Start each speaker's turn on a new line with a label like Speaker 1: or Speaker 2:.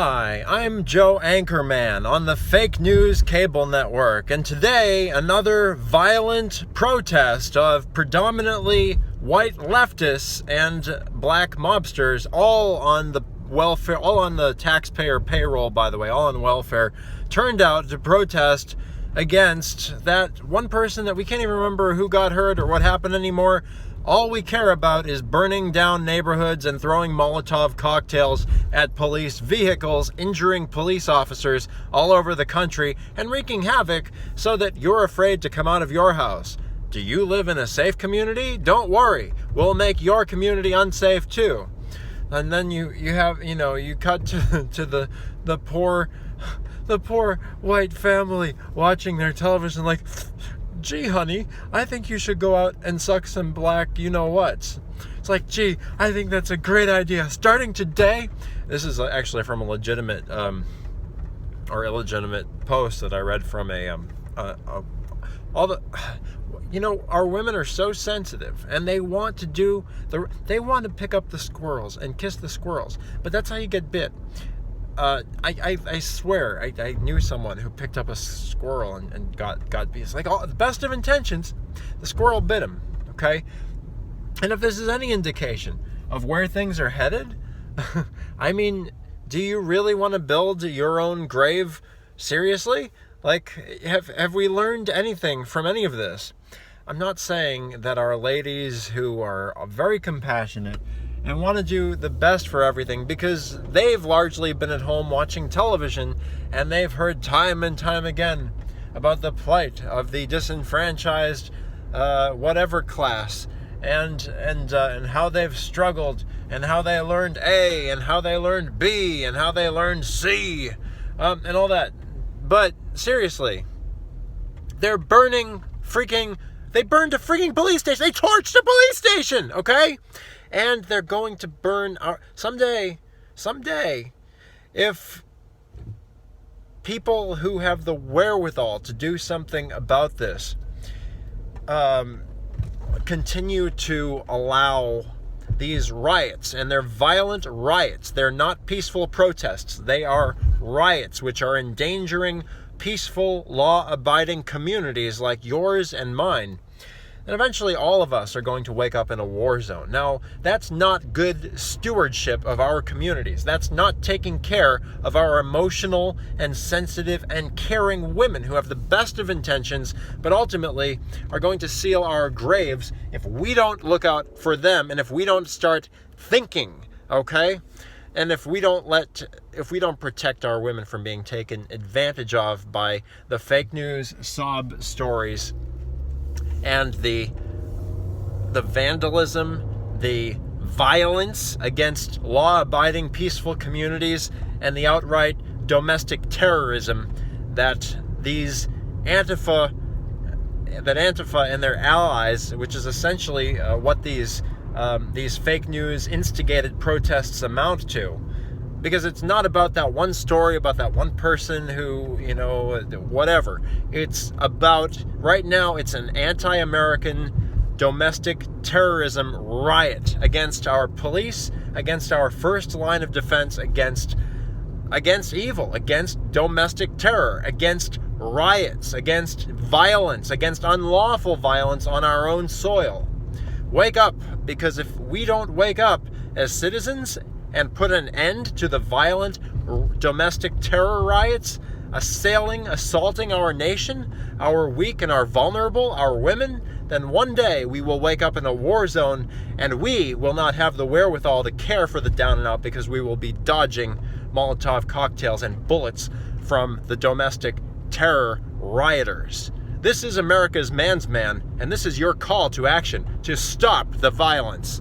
Speaker 1: Hi, I'm Joe Anchorman on the Fake News Cable Network, and today another violent protest of predominantly white leftists and black mobsters, all on the welfare, all on the taxpayer payroll, by the way, all on welfare, turned out to protest against that one person that we can't even remember who got hurt or what happened anymore. All we care about is burning down neighborhoods and throwing Molotov cocktails at police vehicles, injuring police officers all over the country, and wreaking havoc so that you're afraid to come out of your house. Do you live in a safe community? Don't worry. We'll make your community unsafe too. And then you cut to the poor white family watching their television like, gee, honey, I think you should go out and suck some black you-know-whats. It's like, gee, I think that's a great idea. Starting today, this is actually from a legitimate or illegitimate post that I read from our women are so sensitive, and they want to pick up the squirrels and kiss the squirrels, but that's how you get bit. I swear, I knew someone who picked up a squirrel and got bit. It's like, all the best of intentions, the squirrel bit him, okay? And if this is any indication of where things are headed, I mean, do you really want to build your own grave? Seriously? Like, have we learned anything from any of this? I'm not saying that our ladies who are very compassionate and want to do the best for everything, because they've largely been at home watching television, and they've heard time and time again about the plight of the disenfranchised whatever class, and how they've struggled, and how they learned A, and how they learned B, and how they learned C, and all that. But seriously, they burned a freaking police station. They torched a police station, okay? And they're going to burn someday, if people who have the wherewithal to do something about this continue to allow these riots, and they're violent riots. They're not peaceful protests. They are riots which are endangering peaceful, law-abiding communities like yours and mine. And eventually all of us are going to wake up in a war zone. Now, that's not good stewardship of our communities. That's not taking care of our emotional and sensitive and caring women who have the best of intentions, but ultimately are going to seal our graves if we don't look out for them and if we don't start thinking, okay? And if we don't protect our women from being taken advantage of by the fake news sob stories and the vandalism, the violence against law-abiding, peaceful communities, and the outright domestic terrorism that Antifa and their allies, which is essentially what these fake news instigated protests amount to. Because it's not about that one story, about that one person who, whatever. It's about, right now, it's an anti-American domestic terrorism riot against our police, against our first line of defense, against evil, against domestic terror, against riots, against violence, against unlawful violence on our own soil. Wake up, because if we don't wake up as citizens and put an end to the violent domestic terror riots assaulting our nation, our weak and our vulnerable, our women, then one day we will wake up in a war zone, and we will not have the wherewithal to care for the down and out, because we will be dodging Molotov cocktails and bullets from the domestic terror rioters. This is America's man's man, and this is your call to action to stop the violence.